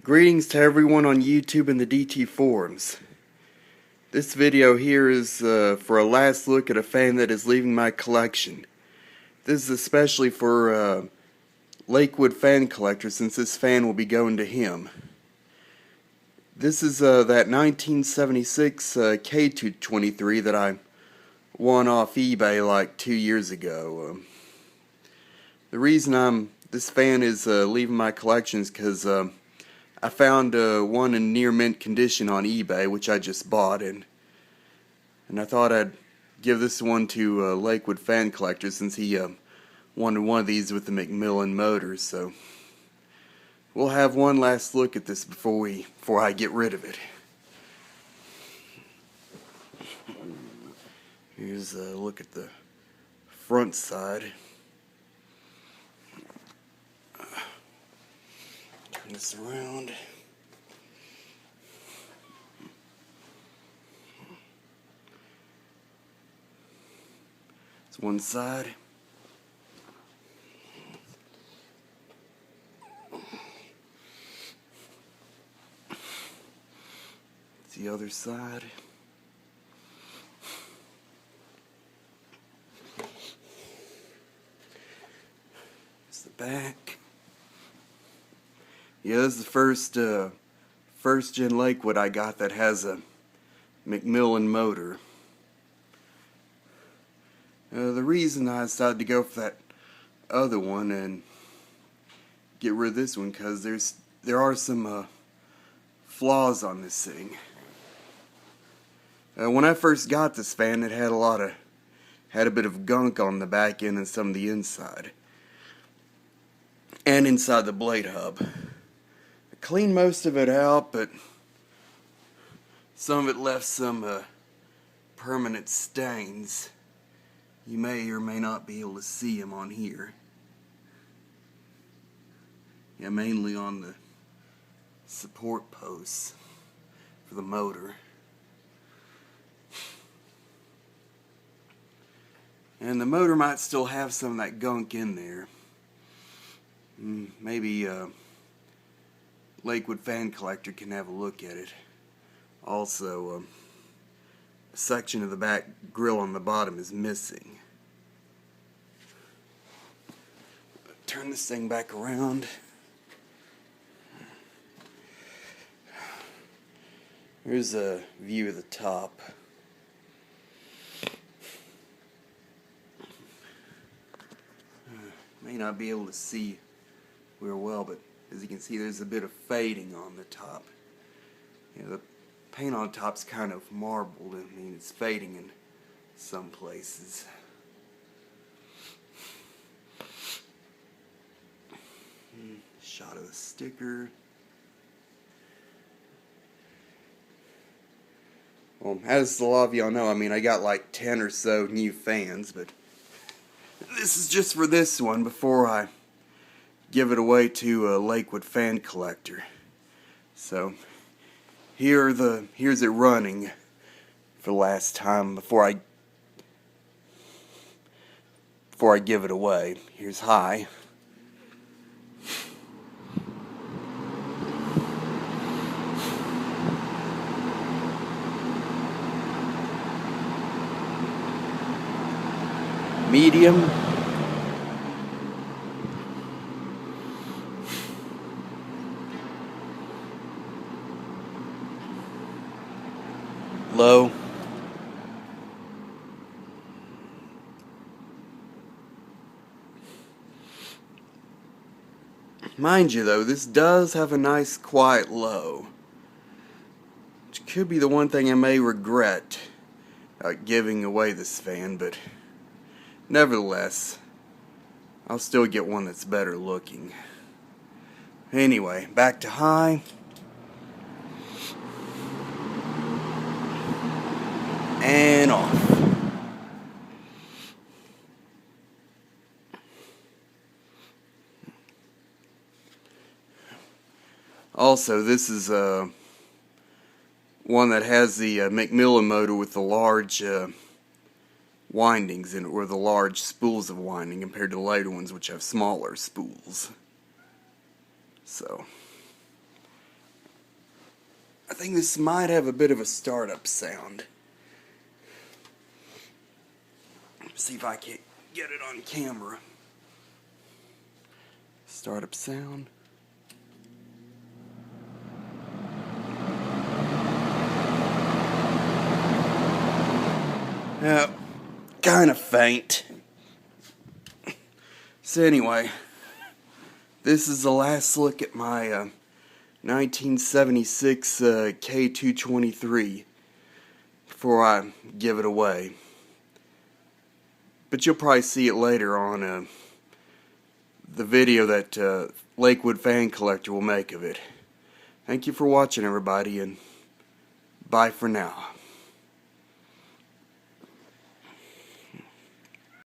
Greetings to everyone on YouTube and the DT forums. This video here is for a last look at a fan that is leaving my collection. This is especially for Lakewoodfancollector, since this fan will be going to him. This is that 1976 K-223 that I won off eBay like 2 years ago. The reason this fan is leaving my collection is because I found one in near mint condition on eBay, which I just bought, and I thought I'd give this one to Lakewoodfancollector since he wanted one of these with the McMillan motor. So we'll have one last look at this before I get rid of it. Here's a look at the front side. Turn this around. It's one side. It's the other side. It's the back. Yeah, this is the first gen Lakewood I got that has a McMillan motor. The reason I decided to go for that other one and get rid of this one, because there are some flaws on this thing. When I first got this fan, it had a bit of gunk on the back end and some of the inside, and inside the blade hub. I cleaned most of it out, but some of it left some permanent stains. You may or may not be able to see them on here. Yeah, mainly on the support posts for the motor. And the motor might still have some of that gunk in there. Maybe Lakewoodfancollector can have a look at it. Also, a section of the back grill on the bottom is missing. Turn this thing back around. Here's a view of the top. May not be able to see real well, but as you can see, there's a bit of fading on the top. The paint on top's kind of marbled. I mean, it's fading in some places. Shot of the sticker. Well, as a lot of y'all know, I mean, I got like 10 or so new fans, but this is just for this one before I give it away to Lakewoodfancollector. So here's it running for the last time before I give it away. Here's high. Medium. Low. Mind you though, this does have a nice quiet low, which could be the one thing I may regret giving away this fan, but nevertheless, I'll still get one that's better looking. Anyway, back to high. And off. Also, this is one that has the McMillan motor with the large windings in it, or the large spools of winding, compared to the later ones which have smaller spools. So, I think this might have a bit of a startup sound. See if I can get it on camera. Startup sound. Kind of faint. So anyway, this is the last look at my 1976 K-223 before I give it away. But you'll probably see it later on the video that Lakewood Fan Collector will make of it. Thank you for watching, everybody, and bye for now.